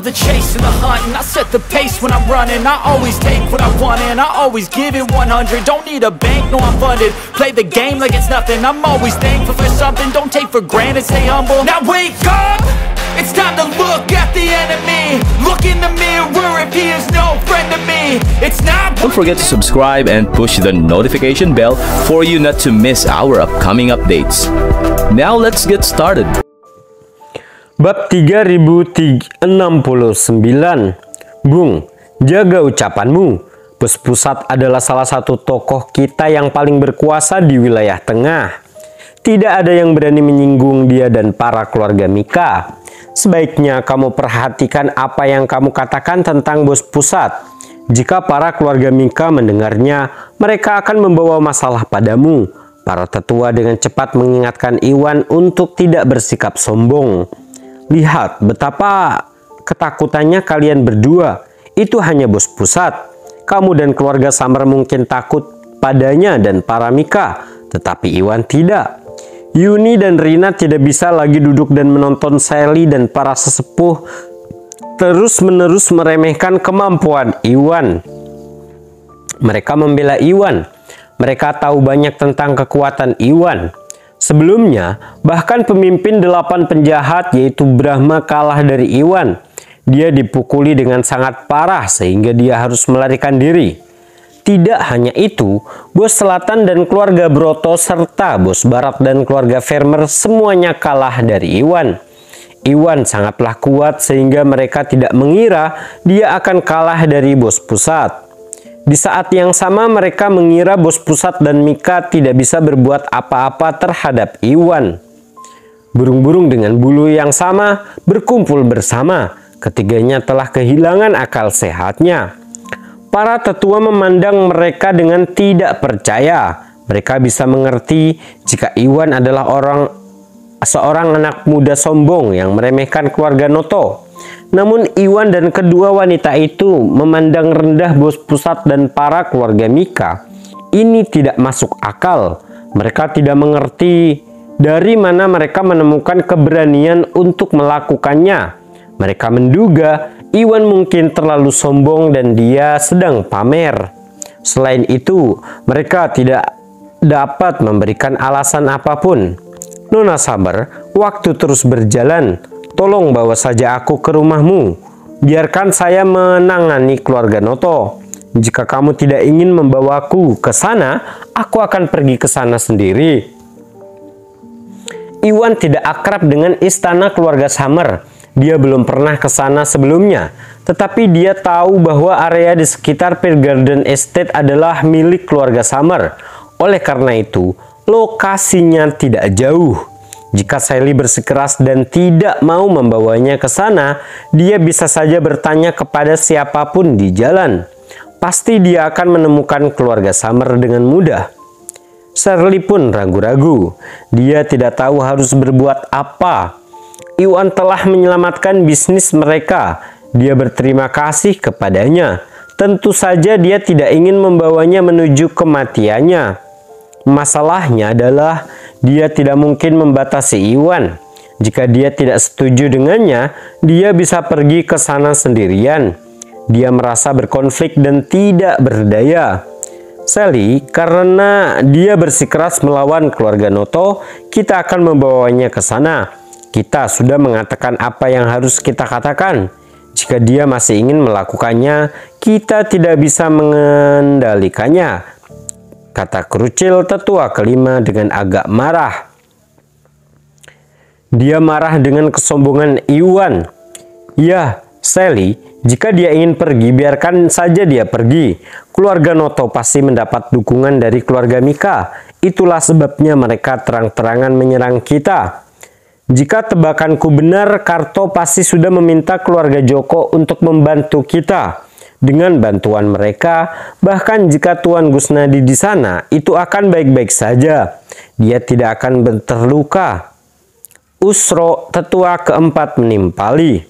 love the chase and the hunt, and I set the pace when I'm running. I always take what I want and I always give it 100. Don't need a bank, no I'm funded. Play the game like it's nothing. I'm always thankful for something. Don't take for granted, stay humble. Now wake up, it's time to look at the enemy. Look in the mirror if he is no friend to me. It's not. Don't forget to subscribe and push the notification bell for you not to miss our upcoming updates. Now let's get started. Bab 3069. Bung, jaga ucapanmu. Bos Pusat adalah salah satu tokoh kita yang paling berkuasa di wilayah tengah. Tidak ada yang berani menyinggung dia dan para keluarga Mika. Sebaiknya kamu perhatikan apa yang kamu katakan tentang Bos Pusat. Jika para keluarga Mika mendengarnya, mereka akan membawa masalah padamu. Para tetua dengan cepat mengingatkan Iwan untuk tidak bersikap sombong. Lihat betapa ketakutannya kalian berdua. Itu hanya Bos Pusat. Kamu dan keluarga Summer mungkin takut padanya dan para Mika, tetapi Iwan tidak. Yuni dan Rina tidak bisa lagi duduk dan menonton Sally dan para sesepuh terus-menerus meremehkan kemampuan Iwan. Mereka membela Iwan. Mereka tahu banyak tentang kekuatan Iwan. Sebelumnya, bahkan pemimpin 8 penjahat yaitu Brahma kalah dari Iwan. Dia dipukuli dengan sangat parah sehingga dia harus melarikan diri. Tidak hanya itu, Bos Selatan dan keluarga Broto serta Bos Barat dan keluarga Farmer semuanya kalah dari Iwan. Iwan sangatlah kuat sehingga mereka tidak mengira dia akan kalah dari Bos Pusat. Di saat yang sama mereka mengira Bos Pusat dan Mika tidak bisa berbuat apa-apa terhadap Iwan. Burung-burung dengan bulu yang sama berkumpul bersama. Ketiganya telah kehilangan akal sehatnya. Para tetua memandang mereka dengan tidak percaya. Mereka bisa mengerti jika Iwan adalah seorang anak muda sombong yang meremehkan keluarga Noto. Namun Iwan dan kedua wanita itu memandang rendah Bos Pusat dan para keluarga Mika. Ini tidak masuk akal. Mereka tidak mengerti dari mana mereka menemukan keberanian untuk melakukannya. Mereka menduga Iwan mungkin terlalu sombong dan dia sedang pamer. Selain itu, mereka tidak dapat memberikan alasan apapun. Nona Summer, waktu terus berjalan. Tolong bawa saja aku ke rumahmu. Biarkan saya menangani keluarga Noto. Jika kamu tidak ingin membawaku ke sana, aku akan pergi ke sana sendiri. Iwan tidak akrab dengan istana keluarga Summer. Dia belum pernah ke sana sebelumnya. Tetapi dia tahu bahwa area di sekitar Pearl Garden Estate adalah milik keluarga Summer. Oleh karena itu, lokasinya tidak jauh. Jika Sally bersikeras dan tidak mau membawanya ke sana, dia bisa saja bertanya kepada siapapun di jalan. Pasti dia akan menemukan keluarga Summer dengan mudah. Shirley pun ragu-ragu. Dia tidak tahu harus berbuat apa. Iwan telah menyelamatkan bisnis mereka. Dia berterima kasih kepadanya. Tentu saja dia tidak ingin membawanya menuju kematiannya. Masalahnya adalah dia tidak mungkin membatasi Iwan. Jika dia tidak setuju dengannya, dia bisa pergi ke sana sendirian. Dia merasa berkonflik dan tidak berdaya. Sally, karena dia bersikeras melawan keluarga Noto, kita akan membawanya ke sana. Kita sudah mengatakan apa yang harus kita katakan. Jika dia masih ingin melakukannya, kita tidak bisa mengendalikannya, kata kerucil tetua kelima dengan agak marah. Dia marah dengan kesombongan Iwan. Ya, Sally, jika dia ingin pergi, biarkan saja dia pergi. Keluarga Noto pasti mendapat dukungan dari keluarga Mika. Itulah sebabnya mereka terang-terangan menyerang kita. Jika tebakanku benar, Karto pasti sudah meminta keluarga Joko untuk membantu kita. Dengan bantuan mereka, bahkan jika Tuan Gusnadi di sana, itu akan baik-baik saja. Dia tidak akan terluka. Usro, tetua keempat, menimpali.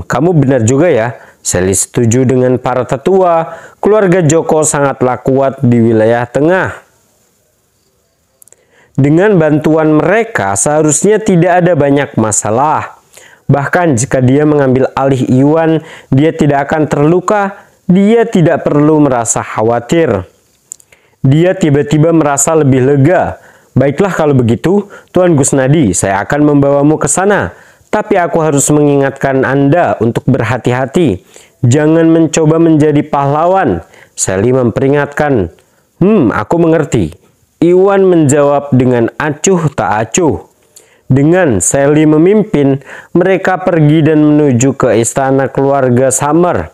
Kamu benar juga ya. Sally setuju dengan para tetua. Keluarga Joko sangatlah kuat di wilayah tengah. Dengan bantuan mereka, seharusnya tidak ada banyak masalah. Bahkan jika dia mengambil alih Iwan, dia tidak akan terluka. Dia tidak perlu merasa khawatir. Dia tiba-tiba merasa lebih lega. Baiklah kalau begitu, Tuan Gusnadi, saya akan membawamu ke sana. Tapi aku harus mengingatkan Anda untuk berhati-hati. Jangan mencoba menjadi pahlawan. Sally memperingatkan. Aku mengerti. Iwan menjawab dengan acuh tak acuh. Dengan Sally memimpin, mereka pergi dan menuju ke istana keluarga Summer.